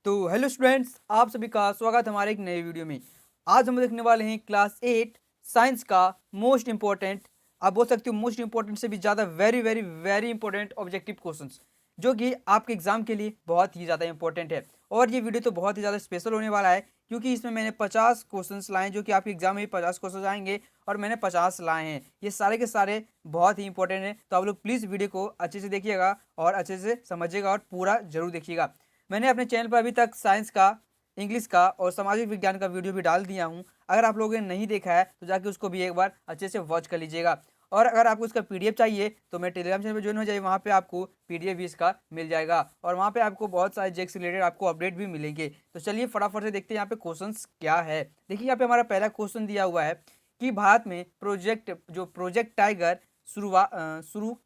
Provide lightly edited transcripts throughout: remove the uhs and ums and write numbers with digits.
तो hello students, आप सभी का स्वागत है हमारे एक नए वीडियो में। आज हम देखने वाले हैं क्लास 8 साइंस का मोस्ट इंपॉर्टेंट, आप बोल सकते हो मोस्ट इंपॉर्टेंट से भी ज़्यादा very very very important objective questions, जो कि आपके एग्जाम के लिए बहुत ही ज़्यादा इंपॉर्टेंट है। और ये वीडियो तो बहुत ही ज़्यादा स्पेशल होने वाला है, क्योंकि इसमें मैंने 50 क्वेश्चंस लाए हैं, जो कि आपके एग्जाम में 50 क्वेश्चन आएंगे और मैंने 50 लाए हैं। ये सारे के सारे बहुत ही इंपॉर्टेंट हैं, तो आप लोग प्लीज़ वीडियो को अच्छे से देखिएगा और अच्छे से समझिएगा और पूरा जरूर देखिएगा। मैंने अपने चैनल पर अभी तक साइंस का, इंग्लिश का और सामाजिक विज्ञान का वीडियो भी डाल दिया हूँ। अगर आप लोगों ने नहीं देखा है तो जाके उसको भी एक बार अच्छे से वॉच कर लीजिएगा। और अगर आपको उसका पीडीएफ चाहिए तो मैं टेलीग्राम चैनल पर ज्वाइन हो जाइए, वहाँ पे आपको पीडीएफ भी इसका मिल जाएगा और वहाँ पे आपको बहुत सारे जेक से रिलेटेड आपको अपडेट भी मिलेंगे। तो चलिए फटाफट से देखते हैं यहाँ पे क्वेश्चन क्या है। देखिए यहाँ पे हमारा पहला क्वेश्चन दिया हुआ है कि भारत में प्रोजेक्ट टाइगर शुरू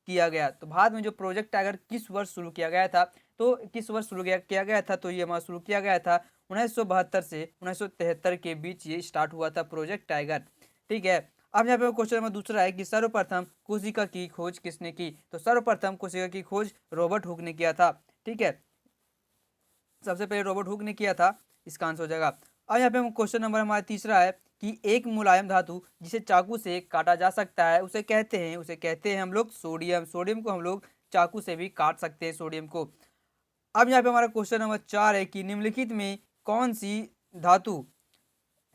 किया गया। तो भारत में जो प्रोजेक्ट टाइगर किस वर्ष शुरू किया गया था, तो किस वर्ष शुरू किया गया था, तो ये हमारा शुरू किया गया था 1972 से 1973 के बीच ये स्टार्ट हुआ था प्रोजेक्ट टाइगर। ठीक है। अब यहाँ पे क्वेश्चन नंबर दूसरा है कि सर्वप्रथम कोशिका की खोज किसने की। तो सर्वप्रथम कोशिका की खोज रॉबर्ट हुक ने किया था। ठीक है, सबसे पहले रॉबर्ट हुक ने किया था, इसका आंसर हो जाएगा। अब यहाँ पे हम क्वेश्चन नंबर हमारा तीसरा है कि एक मुलायम धातु जिसे चाकू से काटा जा सकता है उसे कहते हैं हम लोग सोडियम। सोडियम को हम लोग चाकू से भी काट सकते हैं, सोडियम को। अब यहाँ पे हमारा क्वेश्चन नंबर 4 है कि निम्नलिखित में कौन सी धातु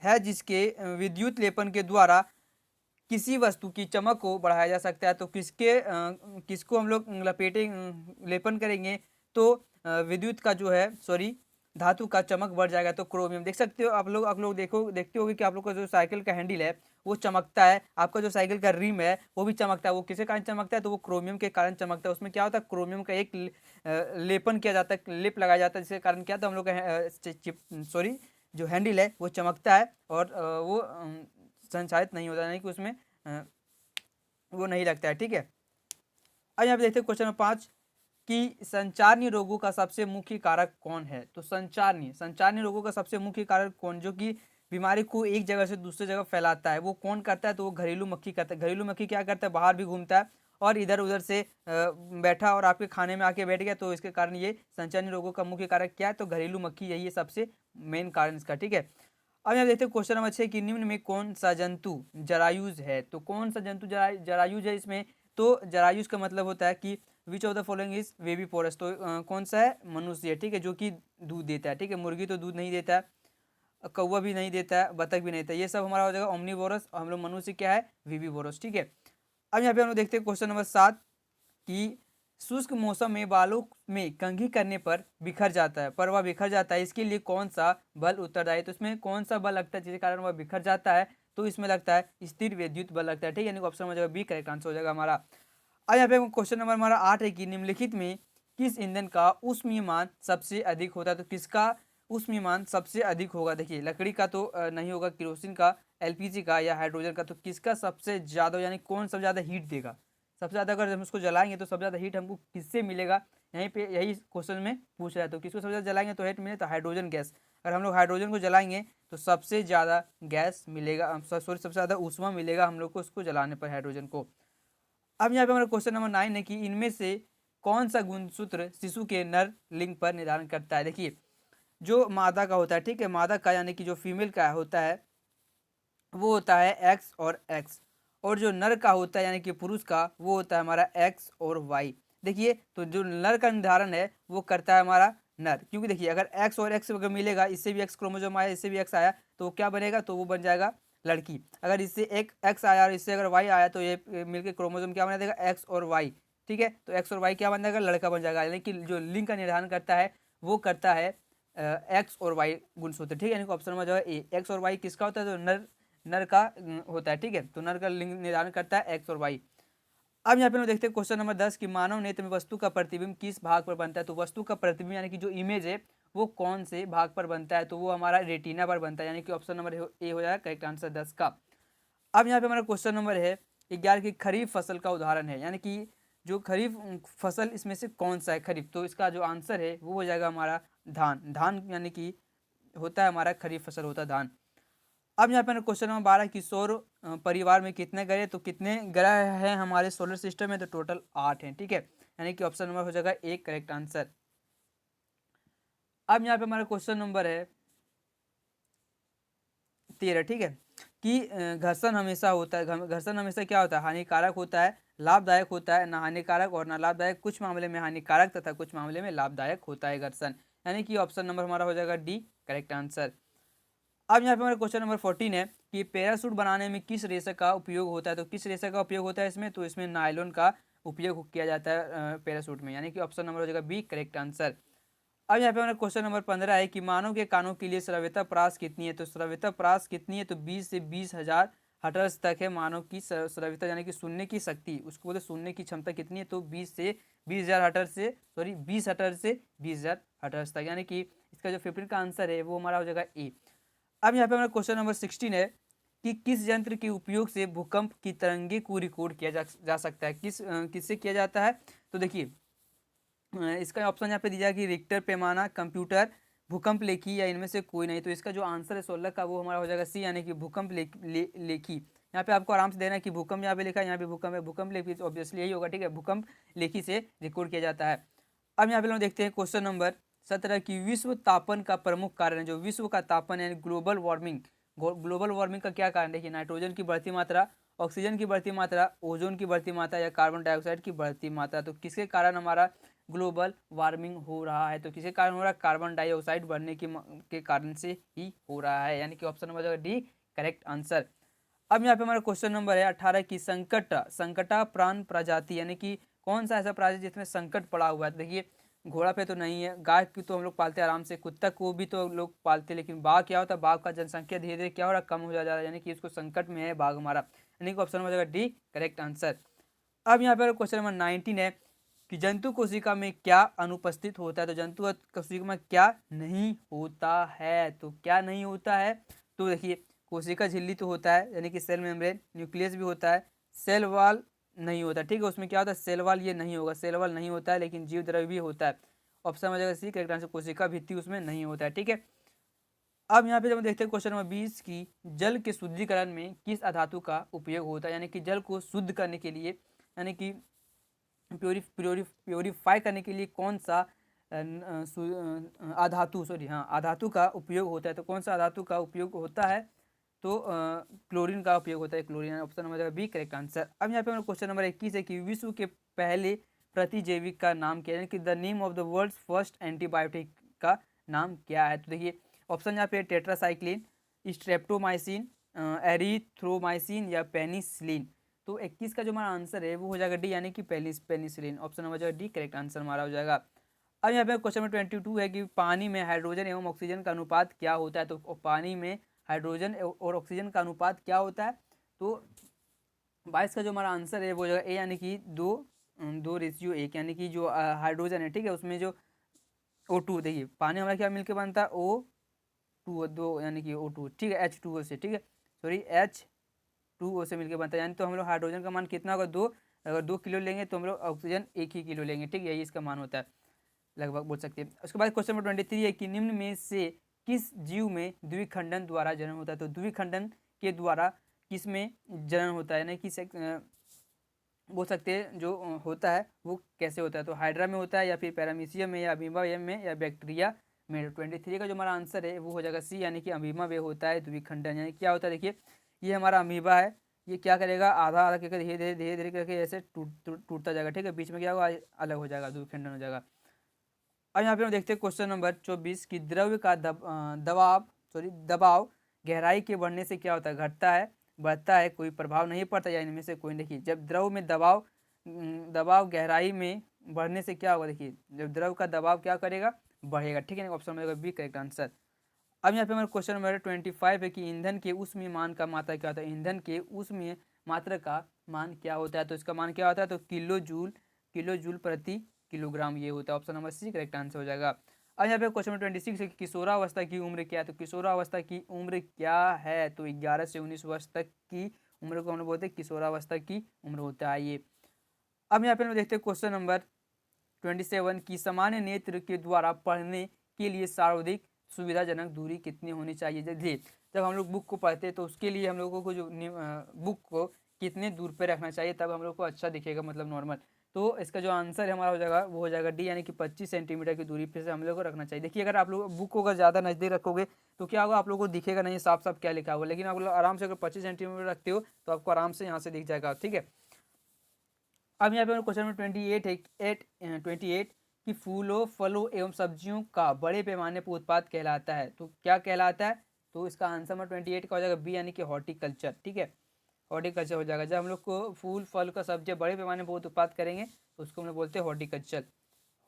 है जिसके विद्युत लेपन के द्वारा किसी वस्तु की चमक को बढ़ाया जा सकता है। तो किसको हम लोग लेपन करेंगे तो विद्युत का जो है, सॉरी, धातु का चमक बढ़ जाएगा। तो क्रोमियम। देख सकते हो आप लोग देखते होगे कि आप लोग का जो साइकिल का हैंडल है वो चमकता है, आपका जो साइकिल का रिम है वो भी चमकता है। वो किसके कारण चमकता है, तो वो क्रोमियम के कारण चमकता है। उसमें क्या होता है, क्रोमियम का एक लेपन किया जाता है, लेप लगाया जाता है, जिसके कारण क्या था, हम लोग का सॉरी जो हैंडल है वो चमकता है और वो संचालित नहीं होता, यानी कि उसमें अ, वो नहीं लगता है। ठीक है। अब यहाँ पे देखते हैं क्वेश्चन नंबर 5 कि संचारनीय रोगों का सबसे मुख्य कारक कौन है। तो संचारनीय रोगों का सबसे मुख्य कारक कौन, जो कि बीमारी को एक जगह से दूसरी जगह फैलाता है, वो कौन करता है, तो वो घरेलू मक्खी करता है। घरेलू मक्खी क्या करता है, बाहर भी घूमता है और इधर उधर से बैठा और आपके खाने में आके बैठ गया, तो इसके कारण ये संचारनीय रोगों का मुख्य कारक क्या है, तो घरेलू मक्खी, यही है सबसे मेन कारण इसका। ठीक है। अब यहाँ देखते हैं क्वेश्चन नंबर 6 कि निम्न में कौन सा जंतु जरायुज है। तो कौन सा जंतु जरायुज है इसमें, तो जरायुज का मतलब होता है कि which of the following is viviparous. तो कौन सा है, मनुष्य। ठीक है, जो कि दूध देता है। ठीक है, मुर्गी तो दूध नहीं देता है, कौवा भी नहीं देता है, बतख भी नहीं देता है। ये सब हमारा हो जाएगा ओमनीवोरस, हम लोग मनुष्य क्या है, वीबीवोरस। ठीक है। अब यहाँ पे हम लोग देखते हैं क्वेश्चन नंबर 7 कि शुष्क मौसम में बालों में कंघी करने पर बिखर जाता है, पर वह बिखर जाता है, इसके लिए कौन सा बल उत्तरदायी। तो इसमें कौन सा बल लगता है जिसके कारण वह बिखर जाता है, तो इसमें लगता है स्थिर विद्युत बल लगता है। ठीक है, यानी ऑप्शन हो जाएगा बी करेक्ट आंसर हो जाएगा हमारा। अब यहाँ पे क्वेश्चन नंबर हमारा 8 है कि निम्नलिखित में किस ईंधन का ऊष्मीयमान सबसे अधिक होता है। तो किसका ऊष्मीयमान सबसे अधिक होगा। देखिए लकड़ी का तो नहीं होगा, केरोसिन का, एलपीजी का या हाइड्रोजन का। तो किसका सबसे ज्यादा, यानी कौन सबसे ज्यादा हीट देगा, सबसे ज़्यादा अगर हम उसको जलाएंगे तो सबसे ज़्यादा हीट हमको किससे मिलेगा, यहीं पे यही क्वेश्चन में पूछ रहा है। तो किसको सबसे ज़्यादा जलाएंगे तो हीट मिले, तो हाइड्रोजन गैस। अगर हम लोग हाइड्रोजन को जलाएंगे तो सबसे ज़्यादा गैस मिलेगा, सॉरी सबसे ज़्यादा ऊष्मा मिलेगा हम लोग को उसको जलाने पर, हाइड्रोजन को। अब यहाँ पे हमारा क्वेश्चन नंबर 9 है कि इनमें से कौन सा गुणसूत्र शिशु के नर लिंग पर निर्धारण करता है। देखिए जो मादा का होता है, ठीक है, मादा का यानी कि जो फीमेल का होता है वो होता है एक्स और एक्स, और जो नर का होता है यानी कि पुरुष का वो होता है हमारा एक्स और वाई। देखिए तो जो नर का निर्धारण है वो करता है हमारा नर, क्योंकि देखिए अगर एक्स और एक्स अगर मिलेगा, इससे भी एक्स क्रोमोजोम आया, इससे भी एक्स आया, तो वो क्या बनेगा, तो वो बन जाएगा लड़की। अगर इससे एक एक्स आया और इससे अगर वाई आया तो ये मिलकर क्रोमोजोम क्या बना देगा, एक्स और वाई। ठीक है, तो एक्स और वाई क्या बन जाएगा, लड़का बन जाएगा। यानी कि जो लिंग का निर्धारण करता है वो करता है एक्स और वाई गुणसूत्र। ठीक है, यानी ऑप्शन में जो है ए, एक्स और वाई किसका होता है, तो नर नर का होता है। ठीक है, तो नर का लिंग निर्धारण करता है एक्स और वाई। अब यहाँ पे हम देखते हैं क्वेश्चन नंबर 10 कि मानव नेत्र में वस्तु का प्रतिबिंब किस भाग पर बनता है। तो वस्तु का प्रतिबिंब यानी कि जो इमेज है वो कौन से भाग पर बनता है, तो वो हमारा रेटिना पर बनता है, यानी कि ऑप्शन नंबर ए हो जाएगा करेक्ट आंसर 10 का। अब यहाँ पे हमारा क्वेश्चन नंबर है 11 की खरीफ फसल का उदाहरण है, यानी कि जो खरीफ फसल इसमें से कौन सा है खरीफ, तो इसका जो आंसर है वो हो जाएगा हमारा धान। धान यानी कि होता है हमारा खरीफ फसल होता है धान। अब यहाँ पे क्वेश्चन नंबर 12 कि सौर परिवार में कितने ग्रह, तो कितने ग्रह हैं हमारे सोलर सिस्टम में, तो टोटल 8 हैं। ठीक है, यानी कि ऑप्शन नंबर हो जाएगा एक करेक्ट आंसर। अब यहाँ पे हमारा क्वेश्चन नंबर है 13, ठीक है, कि घर्षण हमेशा होता है, घर्षण हमेशा क्या होता है, हानिकारक होता है, लाभदायक होता है, ना हानिकारक और ना लाभदायक, कुछ मामले में हानिकारक तथा कुछ मामले में लाभदायक होता है घर्षण, यानी कि ऑप्शन नंबर हमारा हो जाएगा डी करेक्ट आंसर। अब यहाँ पे हमारा क्वेश्चन नंबर 14 है कि पैराशूट बनाने में किस रेशा का उपयोग होता है, तो किस रेशा का उपयोग होता है इसमें, तो इसमें नायलॉन का उपयोग किया जाता है पैराशूट में, यानी कि ऑप्शन नंबर हो जाएगा बी करेक्ट आंसर। अब यहाँ पे हमारा क्वेश्चन नंबर 15 है कि मानव के कानों के लिए श्रव्यता परास कितनी है, तो श्रव्यता परास कितनी है, तो 20 से 20,000 हर्ट्ज तक है मानव की श्रव्यता, यानी कि सुनने की शक्ति, उसको बोलते सुनने की क्षमता कितनी है, तो 20 हर्ट्ज से 20 हर्ट्ज से 20,000 हर्ट्ज तक, यानी कि इसका जो 15 का आंसर है वो हमारा हो जाएगा ए। अब यहाँ पे हमारा क्वेश्चन नंबर 16 है कि किस यंत्र के उपयोग से भूकंप की तरंगे को रिकॉर्ड किया जा सकता है, किससे किया जाता है, तो देखिए इसका ऑप्शन यहाँ पे दिया कि रिक्टर पैमाना, कंप्यूटर, भूकंप लेखी या इनमें से कोई नहीं, तो इसका जो आंसर है 16 का वो हमारा हो जाएगा सी, यानी कि भूकंप लेखी। यहाँ पे आपको आराम से देना है कि भूकंप यहाँ पे लिखा है, यहाँ पे भूकंप है, भूकंप लेखी तो ऑब्वियसली यही होगा, ठीक है, भूकंप लेखी से रिकॉर्ड किया जाता है। अब यहाँ पे हम देखते हैं क्वेश्चन नंबर 17 की विश्व तापन का प्रमुख कारण है, जो विश्व का तापन है ग्लोबल वार्मिंग, ग्लोबल वार्मिंग का क्या कारण है, देखिए नाइट्रोजन की बढ़ती मात्रा, ऑक्सीजन की बढ़ती मात्रा, ओजोन की बढ़ती मात्रा या कार्बन डाइऑक्साइड की बढ़ती मात्रा, तो किसके कारण हमारा ग्लोबल वार्मिंग हो रहा है, तो किसके कारण हो रहा है, कार्बन डाइऑक्साइड बढ़ने के कारण से ही हो रहा है, यानी कि option number D correct answer. अब यहाँ पे हमारा क्वेश्चन नंबर है 18 की संकटा प्राण प्रजाति, यानी कि कौन सा ऐसा प्रजाति जिसमें संकट पड़ा हुआ है, देखिए घोड़ा पे तो नहीं है, गाय की तो हम लोग पालते हैं आराम से, कुत्ता को भी तो लोग पालते हैं, लेकिन बाघ क्या होता है, बाघ का जनसंख्या धीरे धीरे क्या हो रहा है, कम हो जा रहा है, यानी कि इसको संकट में है बाघ हमारा, यानी कि ऑप्शन हो जाएगा डी करेक्ट आंसर। अब यहाँ पे क्वेश्चन नंबर 19 है कि जंतु कोशिका में क्या अनुपस्थित होता है, तो जंतु कोशिका में क्या नहीं होता है, तो क्या नहीं होता है, तो देखिए कोशिका झिल्ली तो होता है, यानी कि सेल मेम्ब्रेन, न्यूक्लियस भी होता है, सेल वॉल नहीं होता, ठीक है, उसमें क्या होता है सेल वॉल, ये नहीं होगा, सेल वॉल नहीं होता है, लेकिन जीव द्रव्य भी होता है, ऑप्शन हो जाएगा सी करेक्ट आंसर, कोशिका भित्ति उसमें नहीं होता है, ठीक है। अब यहाँ पे जब हम देखते हैं क्वेश्चन नंबर 20 की जल के शुद्धिकरण में किस अधातु का उपयोग होता है, यानी कि जल को शुद्ध करने के लिए, यानी कि प्योरीफाई करने के लिए कौन सा आधातु का उपयोग होता है, तो कौन सा आधातु का उपयोग होता है, तो क्लोरीन का उपयोग होता है, chlorine, option number B correct answer. अब यहाँ पे हमारा क्वेश्चन नंबर 21 है कि विश्व के पहले प्रतिजैविक का नाम क्या है, यानी कि the name of the world's first antibiotic का नाम क्या है, तो देखिए ऑप्शन यहाँ पे टेट्रासाइक्लिन, स्ट्रेप्टोमाइसिन, एरिथ्रोमाइसिन या पेनिसिलिन, तो 21 का जो हमारा आंसर है वो हो जाएगा डी, यानी कि penicillin, option number D correct answer हमारा हो जाएगा। अब यहाँ पे क्वेश्चन नंबर 22 है कि पानी में हाइड्रोजन एवं ऑक्सीजन का अनुपात क्या होता है, तो पानी में हाइड्रोजन और ऑक्सीजन का अनुपात क्या होता है, तो 22 का जो हमारा आंसर है वो हो जाएगा ए, यानी कि 2:1, यानी कि जो हाइड्रोजन है, ठीक है, उसमें जो O2, देखिए पानी हमारा क्या मिलकर बनता है O2 यानी कि O2, ठीक है, H2O से, ठीक है, सॉरी H2O से मिलकर बनता है, यानी तो हम लोग हाइड्रोजन का मान कितना होगा 2, अगर 2 किलो लेंगे तो हम लोग ऑक्सीजन 1 ही किलो लेंगे, ठीक है, यही इसका मान होता है, लगभग बोल सकते हैं। उसके बाद क्वेश्चन नंबर 23 है कि निम्न में से किस जीव में द्विखंडन द्वारा जनन होता है, तो द्विखंडन के द्वारा किस में जनन होता है, यानी कि बोल सकते हैं जो होता है वो कैसे होता है, तो हाइड्रा में होता है या फिर पैरामीशियम में या अमीबा में या बैक्टीरिया में। 23 का जो हमारा आंसर है वो हो जाएगा सी, यानी कि अमीबा में होता है द्विखंडन, यानी क्या होता है, देखिए ये हमारा अमीबा है, ये क्या करेगा आधा आधा करके धीरे धीरे करके ऐसे टूटता जाएगा, ठीक है, बीच में क्या होगा अलग हो जाएगा, द्विखंडन हो जाएगा। अब यहाँ पे हम देखते हैं क्वेश्चन नंबर 24 की द्रव्य का दबाव गहराई के बढ़ने से क्या होता है, घटता है, बढ़ता है, कोई प्रभाव नहीं पड़ता, या इनमें से कोई, देखिए जब द्रव में दबाव गहराई में बढ़ने से क्या होगा, देखिए जब द्रव का दबाव क्या करेगा बढ़ेगा, ठीक है, ऑप्शन में बी करेक्ट आंसर। अब यहाँ पे हमारा क्वेश्चन नंबर 25 है कि ईंधन के ऊष्मीय मान का मात्रा क्या होता है, ईंधन के ऊष्मीय मात्रा का मान क्या होता है, तो इसका मान क्या होता है, तो किलो जूल प्रति किलोग्राम ये होता है, option number C correct answer हो जाएगा। अब यहाँ पे क्वेश्चन नंबर 26 है कि किशोरावस्था की उम्र क्या है, तो किशोरावस्था की उम्र क्या है, तो 11 से 19 वर्ष तक की उम्र को हम लोग बोलते हैं किशोरावस्था की उम्र होता है ये। अब यहाँ पे हम देखते हैं क्वेश्चन नंबर 27 की सामान्य नेत्र के द्वारा पढ़ने के लिए सर्वाधिक सुविधाजनक दूरी कितनी होनी चाहिए, जब हम लोग बुक को पढ़ते हैं तो उसके लिए हम लोगों को जो बुक को कितने दूर पे रखना चाहिए तब हम लोग को अच्छा दिखेगा, मतलब नॉर्मल, तो इसका जो आंसर है हमारा हो जाएगा वो हो जाएगा डी, यानी कि 25 सेंटीमीटर की दूरी पे से हम लोग को रखना चाहिए। देखिए अगर आप लोग बुक को अगर ज़्यादा नज़दीक रखोगे तो क्या होगा, आप लोगों को दिखेगा नहीं साफ साफ क्या लिखा हुआ, लेकिन आप लोग आराम से अगर 25 सेंटीमीटर रखते हो तो आपको आराम से यहाँ से दिख जाएगा। ठीक है, अब यहाँ पे क्वेश्चन नंबर 28 है 28 कि फूलों फलों एवं सब्जियों का बड़े पैमाने पर उत्पाद कहलाता है, तो क्या कहलाता है, तो इसका आंसर नंबर 28 का हो जाएगा बी, यानी कि हॉर्टिकल्चर। ठीक है, हॉर्टिकल्चर हो जाएगा। जब हम लोग को फूल फल का सब्जी बड़े पैमाने पर उत्पाद करेंगे तो उसको हम लोग बोलते हैं हॉर्टिकल्चर,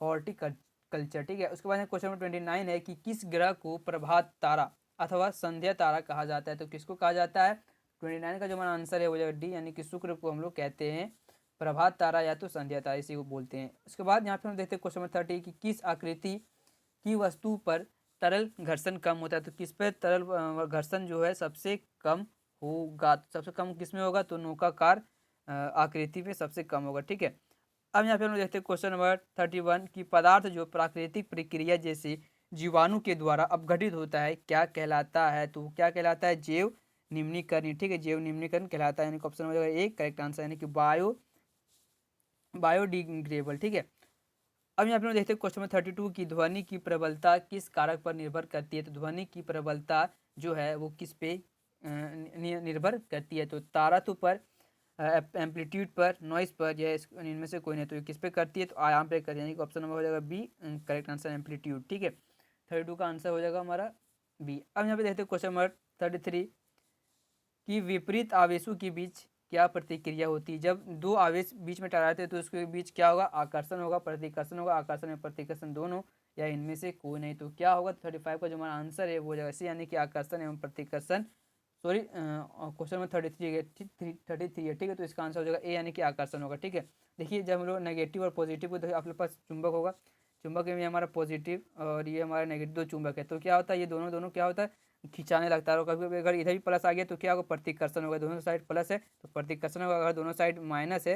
हॉर्टिकल्चर। ठीक है, उसके बाद क्वेश्चन नंबर 29 है कि किस ग्रह को प्रभात तारा अथवा संध्या तारा कहा जाता है, तो किसको कहा जाता है, 29 का जो हमारा आंसर है वो जाएगा डी, यानी कि शुक्र को हम लोग कहते हैं प्रभात तारा या तो संध्या तारा, इसी को बोलते हैं। उसके बाद यहाँ पे हम देखते हैं क्वेश्चन नंबर 30 कि किस आकृति की वस्तु पर तरल घर्षण कम होता है, तो किस पर तरल घर्षण जो है सबसे कम होगा, तो सबसे कम किस में होगा, तो नौकाकार आकृति पे सबसे कम होगा। ठीक है, अब यहाँ पे हम लोग देखते हैं क्वेश्चन नंबर 31 की पदार्थ जो प्राकृतिक प्रक्रिया जैसे जीवाणु के द्वारा अपघटित होता है क्या कहलाता है, तो क्या कहलाता है, जैव निम्नीकरण। ठीक है, जैव निम्नीकरण कहलाता है, यानी कि ऑप्शन हो जाएगा एक करेक्ट आंसर, यानी कि बायोडिग्रेडेबल। ठीक है, अब यहाँ पे हम देखते हैं क्वेश्चन नंबर 32 की ध्वनि की प्रबलता किस कारक पर निर्भर करती है, तो ध्वनि की प्रबलता जो है वो किस पे निर्भर करती है, तो तारात्व पर, एम्पलीट्यूड पर, नॉइस पर, या इनमें से कोई नहीं, तो ये किस पे करती है, तो आयाम पे करती है, यानी कि ऑप्शन नंबर हो जाएगा बी करेक्ट आंसर, एम्पलीट्यूड। ठीक है, 32 का आंसर हो जाएगा हमारा बी। अब यहाँ पे देखते हैं क्वेश्चन नंबर 33 कि विपरीत आवेशों के बीच क्या प्रतिक्रिया होती है, जब दो आवेश बीच में टकराते हैं तो उसके बीच क्या होगा, आकर्षण होगा, प्रतिकर्षण होगा, आकर्षण या प्रतिकर्षण दोनों, या इनमें से कोई नहीं, तो क्या होगा, 35 का जो हमारा आंसर है वो हो जाएगा सी, यानी कि आकर्षण एवं प्रतिकर्षण। सॉरी, क्वेश्चन नंबर 33 है, 33 है। ठीक है, तो इसका आंसर हो जाएगा ए, यानी कि आकर्षण होगा। ठीक है, देखिए जब हम लोग नेगेटिव और पॉजिटिव को देखिए, आप लोग पास चुंबक होगा, चुंबक में हमारा पॉजिटिव और ये हमारा नेगेटिव दो चुंबक है, तो क्या होता है, ये दोनों दोनों क्या होता है, खिंचाने लगता है। और कभी कभी अगर इधर भी प्लस आ गया तो क्या होगा, प्रतिकर्षण होगा, दोनों साइड प्लस है तो प्रतिकर्षण होगा, अगर दोनों साइड माइनस है,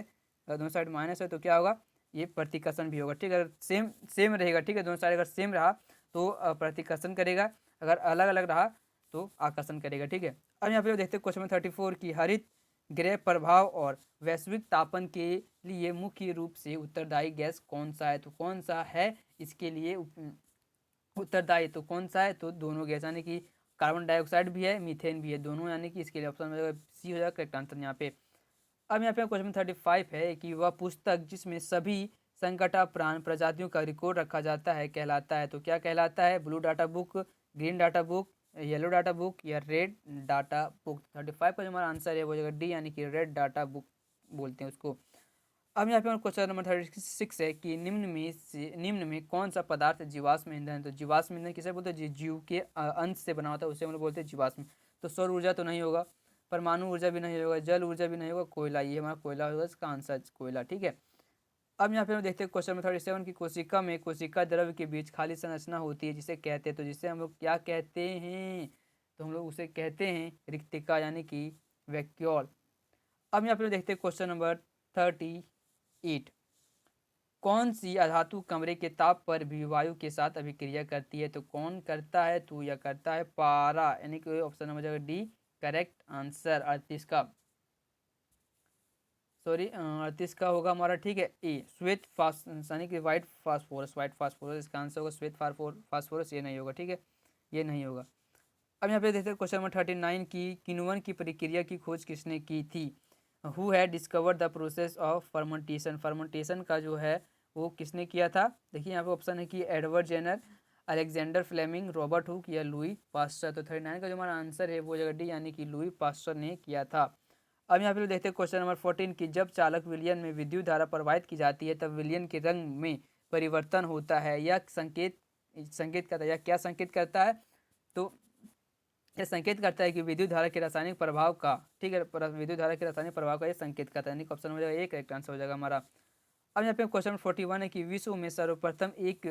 अगर दोनों साइड माइनस है तो क्या होगा, ये प्रतिकर्षण भी होगा। ठीक है, अगर सेम सेम रहेगा, ठीक है, दोनों साइड अगर सेम रहा तो प्रतिकर्षण करेगा, अगर अलग अलग रहा तो आकर्षण करेगा। ठीक है, अब यहाँ पे देखते हैं क्वेश्चन नंबर 34 की हरित गृह प्रभाव और वैश्विक तापन के लिए मुख्य रूप से उत्तरदायी गैस कौन सा है, तो कौन सा है इसके लिए उत्तरदायी, तो कौन सा है, तो दोनों गैस, यानी कि कार्बन डाइऑक्साइड भी है, मीथेन भी है, दोनों, यानी कि इसके लिए ऑप्शन में सी हो जाएगा करेक्ट आंसर यहाँ पे। अब यहाँ पे क्वेश्चन 35 है कि वह पुस्तक जिसमें सभी संकटा प्राण प्रजातियों का रिकॉर्ड रखा जाता है कहलाता है, तो क्या कहलाता है, blue data book, green data book, yellow data book, या रेड डाटा बुक। 35 का जो हमारा आंसर है वो जगह डी, यानी कि रेड डाटा बुक बोलते हैं उसको। अब यहाँ पे क्वेश्चन नंबर 36 है कि निम्न में कौन सा पदार्थ जीवाश्म ईंधन है, तो जीवाश्म ईंधन किसे बोलते हैं, जीव के अंश से बना होता है उसे हम लोग बोलते हैं जीवाश्म। तो सौर ऊर्जा तो नहीं होगा, परमाणु ऊर्जा भी नहीं होगा, जल ऊर्जा भी नहीं होगा, कोयला, ये हमारा कोयला होगा, इसका आंसर कोयला। ठीक है, अब यहाँ पे हम देखते हैं क्वेश्चन नंबर 37 की कोशिका में कोशिका द्रव्य के बीच खाली संरचना होती है जिसे कहते हैं, तो जिसे हम लोग क्या कहते हैं, तो हम लोग उसे कहते हैं रिक्तिका, यानी कि वैक्यूल। अब यहाँ पे देखते हैं क्वेश्चन नंबर 38 कौन सी अधातु कमरे के ताप पर भी वायु के साथ अभिक्रिया करती है, तो कौन करता है, तो यह करता है पारा, यानी कि ऑप्शन नंबर जाएगा डी करेक्ट आंसर 38 का, सॉरी 38 का होगा हमारा। ठीक है, ए श्वेत फास यानी कि व्हाइट फास्फोरस, व्हाइट फास्फोरस इसका आंसर होगा, श्वेत फास्फोरस ये नहीं होगा। ठीक है, ये नहीं होगा। अब यहाँ पे देखते हैं क्वेश्चन नंबर 39 की किण्वन की प्रक्रिया की खोज किसने की थी, who had discovered the process of fermentation, fermentation का जो है वो किसने किया था, देखिए यहाँ पे ऑप्शन है कि Edward Jenner, Alexander Fleming, Robert Hooke, या लुई पास्टर। तो 39 का जो हमारा आंसर है वो जगह डी, यानी कि लुई पास्टर ने किया था। अब यहाँ पे देखते हैं क्वेश्चन नंबर 14 की जब चालक विलयन में विद्युत धारा प्रवाहित की जाती है तब विलयन के रंग में परिवर्तन होता है, यह संकेत संकेत करता है, या क्या संकेत करता है, तो यह संकेत करता है कि विद्युत धारा के रासायनिक प्रभाव का, ठीक है, विद्युत धारा के रासायनिक प्रभाव का यह संकेत करता है, यानी ऑप्शन हो जाएगा एक करेक्ट आंसर हो जाएगा हमारा। अब यहाँ पे क्वेश्चन 41 है कि विश्व में सर्वप्रथम एक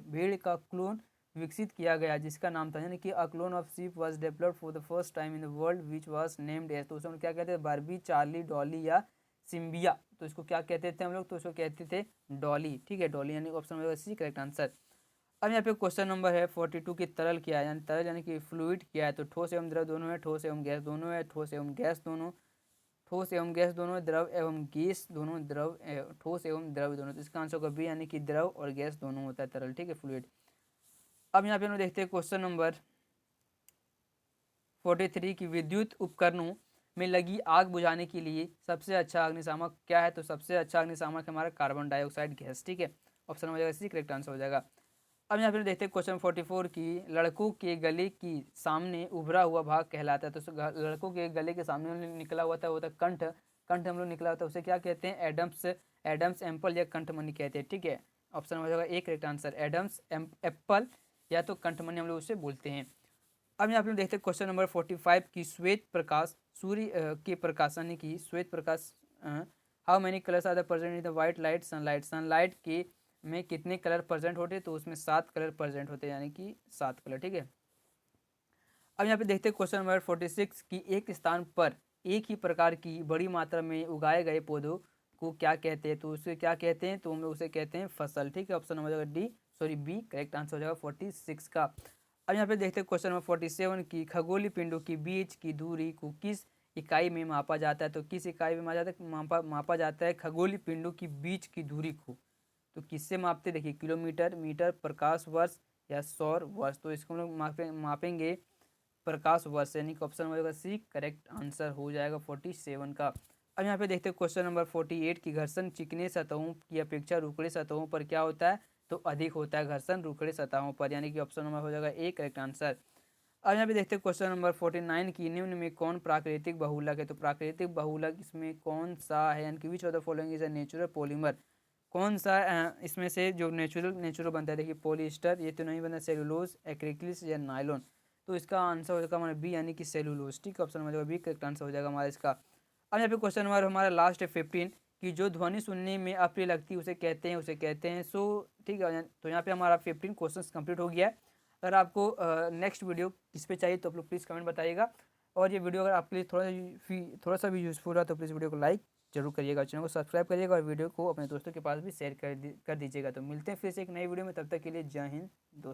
भेड़ का क्लोन विकसित किया गया जिसका नाम था, यानी कि a clone of sheep was developed for the first time in the world which was named as, तो उसमें क्या कहते हैं, बारबी, चार्ली, डॉली या सिम्बिया, तो इसको क्या कहते थे हम लोग, तो इसको कहते थे डॉली। ठीक है, डॉली, यानी ऑप्शन में सी करेक्ट आंसर। अब यहाँ पे क्वेश्चन नंबर है 42 की तरल क्या है, यानी तरल यानी कि फ्लूइड क्या है, तो ठोस एवं द्रव दोनों है, ठोस एवं गैस दोनों है, ठोस एवं गैस दोनों, ठोस एवं गैस दोनों, द्रव एवं गैस दोनों, द्रव ठोस एवं द्रव दोनों। तो इसका आंसर होगा बी, यानी कि द्रव और गैस दोनों होता है तरल, ठीक है, फ्लूइड। अब यहाँ पे हम लोग देखते हैं क्वेश्चन नंबर 43 की विद्युत उपकरणों में लगी आग बुझाने के लिए सबसे अच्छा अग्निशामक क्या है? तो सबसे अच्छा अग्निशामक हमारा कार्बन डाइऑक्साइड गैस, ठीक है, ऑप्शन हो जाएगा सी, करेक्ट आंसर हो जाएगा। अब यहाँ पे देखते हैं क्वेश्चन 44 की लड़कों के गले की सामने उभरा हुआ भाग कहलाता है। तो लड़कों के गले के सामने निकला हुआ था वो था कंठ, कंठ हम लोग निकला होता है उसे क्या कहते हैं? एडम्स, एडम्स एम्पल या कंठमणि कहते हैं, ठीक है, ऑप्शन हो जाएगा ए, करेक्ट आंसर, एडम्स एप्पल या तो कंठमणि हम लोग उसे बोलते हैं। अब यहाँ पे हम देखते हैं क्वेश्चन नंबर 45 की श्वेत प्रकाश, सूर्य के प्रकाश यानी कि श्वेत प्रकाश, how many colours are the present in the white light sunlight, sunlight के में कितने कलर प्रेजेंट होते हैं? तो उसमें 7 कलर प्रेजेंट होते हैं, यानी कि 7 कलर, ठीक है। अब यहाँ पे देखते हैं क्वेश्चन नंबर 46 की एक स्थान पर एक ही प्रकार की बड़ी मात्रा में उगाए गए पौधों को क्या कहते हैं? तो उसे क्या कहते हैं? तो हम लोग उसे कहते हैं फसल, ठीक है, ऑप्शन हो जाएगा D, sorry B, correct answer हो जाएगा 46 का। अब यहाँ पे देखते हैं क्वेश्चन नंबर 47 की खगोलीय पिंडों के बीच की दूरी को किस इकाई में मापा जाता है? तो किस इकाई में मापा जाता है खगोलीय पिंडों की बीच की दूरी को? तो किससे मापते? देखिए, किलोमीटर, मीटर, प्रकाश वर्ष या सौर वर्ष। तो इसको हम लोग मापेंगे प्रकाश वर्ष, यानी कि ऑप्शन हो जाएगा सी, करेक्ट आंसर हो जाएगा 47 का। अब यहाँ पे देखते हैं क्वेश्चन नंबर 48 की घर्षण चिकने सतहों की अपेक्षा रुखड़े सतहों पर क्या होता है? तो अधिक होता है घर्षण रुखड़े सतहों पर, यानी कि ऑप्शन नंबर हो जाएगा ए, करेक्ट आंसर। अब यहाँ पे देखते हैं क्वेश्चन नंबर 49 की निम्न में कौन प्राकृतिक बहुलक है? तो प्राकृतिक बहुलक इसमें कौन सा है? यानी कि which of the following is a natural polymer, कौन सा इसमें से जो नेचुरल बनता है? देखिए, पॉलिएस्टर ये तो नहीं बनता, सेलुलोज, एक्रिलिक या नायलॉन। तो इसका आंसर हो जाएगा हमारा बी, यानी कि सेलुलोज, ठीक है, ऑप्शन हो जाएगा बी, करेक्ट आंसर हो जाएगा हमारा इसका। अब यहाँ पे क्वेश्चन नंबर हमारा लास्ट है 15 कि जो ध्वनि सुनने में अप्रिय लगती है उसे कहते हैं सो, ठीक है। तो यहाँ पे हमारा 15 क्वेश्चन कंप्लीट हो गया है। अगर आपको नेक्स्ट वीडियो किस पे चाहिए तो आप लोग प्लीज़ कमेंट बताइएगा। और ये वीडियो अगर आपके लिए थोड़ा सा भी यूज़फुल रहा तो प्लीज़ वीडियो को लाइक जरूर करिएगा, चैनल को सब्सक्राइब करिएगा और वीडियो को अपने दोस्तों के पास भी शेयर कर दीजिएगा। तो मिलते हैं फिर से एक नई वीडियो में, तब तक के लिए जय हिंद दोस्तों।